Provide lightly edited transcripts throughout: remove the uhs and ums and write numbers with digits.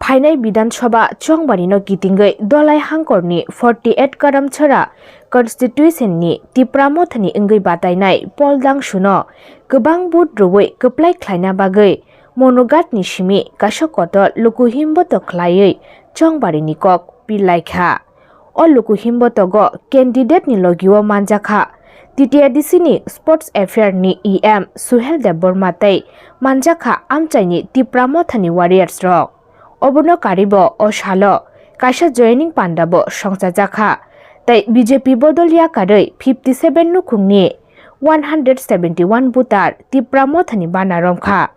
फाइनाय विधानसभा चंबारिनो गिदिंगै दलाय हांकरनि 48 कदम छरा कन्स्टिट्यूशननि टिप्रा मोथानि इंगै बादायनाय पल दांशुनो गोबां बुट रुवै कप्लाय ख्लायना बागै मनोगातनि सिमि काशकत लुकुहिमबत ख्लायै चंबारिनि कक पिलायखा अ लुकुहिमबत ग कैंडिडेट नि लगियो मानजाखा Ttaadc ni Sports Affair ni EM Suhel Debbarma tei manjaka amchaini Tipra Mothani Warriors rok obono karibo o salo kaisa joining pandabo songchajaka tei BJP bodolia kadai 57 nukhungni 171 butar Tipra Mothani banaromkha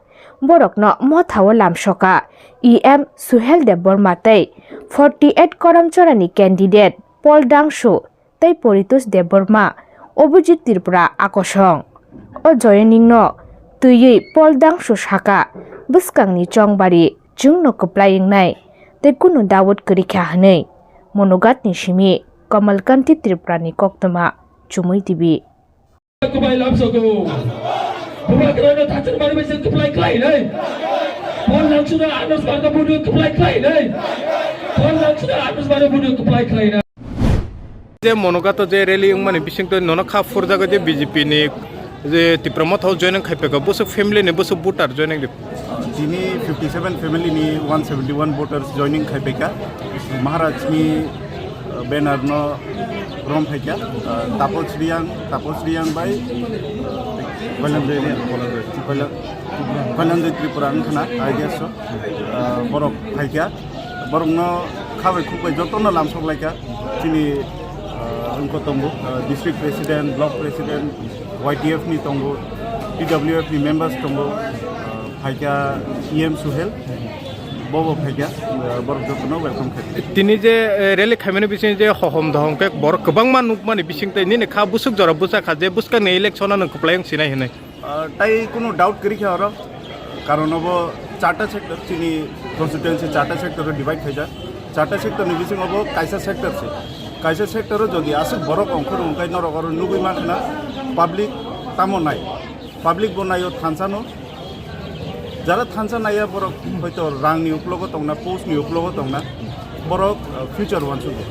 borokno mothao lamsoka EM Suhel Debbarma tei 48 koromchorani candidate Pol Dangshu tei Poritos Debbarma Abhijit Tripura আকর্ষণ ও জয়নিংন তুই পল দাংশু শাখা বসকাংনি চংবারি জুংন কপ্লাইংনাই তে কোনো দাওয়াত করিখা হनै মনোগাতনি সিমি কমলকান্তি ত্রিপুরানি কক্তমা চুমুই TV Kwplai lamsogo Kwplai krono thachur mari bese Kwplai klai nei Pol dangshu na anos barga budu Kwplai klai nei Pol dangshu na anos barga budu Kwplai klai nei যে মনোগাত যে রেলি মানে বিশিংট নন খা ফুরজাগো যে বিজেপি নি যে Tipra মথাও joining খাইপেগা বসো family নি বসো ভোটার জয়েনিং दिनै 57 फेमिली नि 171 voters joining खाइपेका महाराज नि बैनर न रम फाइका तापसरियां बाय कल्याण त्रिपुरा अंखना आइडियास बरक फाइका बरक न खाबाय खुबाय जतन लामसलायका दिनै उनको तंगो district president block president YTF नि तंगो PWF नि मेंबर्स तंगो फाइका EM सुहेल बबो फाइका बरक जतन वेलकम खाइ तिनि जे रेली खाइमेने बिसिं जे हहम दहम के बर गोबां मानुक माने बिसिं तै नि खा बुसुक जरा बुसा खा जे बुसका ने इलेक्शन न कप्लायं सिनाय हनै ताई कोनो डाउट करि खा र कारण अब चारटा सेक्टर तिनि कन्स्टिट्युएन्सी चारटा सेक्टर डिवाइड खाइजा चारटा सेक्टर नि बिसिं अब काइसा सेक्टर से काइसा सेक्टर जदि आसुक बरक अंखर उंकाय नरगर नुगै माखना पब्लिक तामो नाय पब्लिक बनायो थानसानो जरा थानसा नाया बरक हयतो रांनि उपलग दंना पोस्टनि उपलग दंना बरक फ्यूचर वानसुगो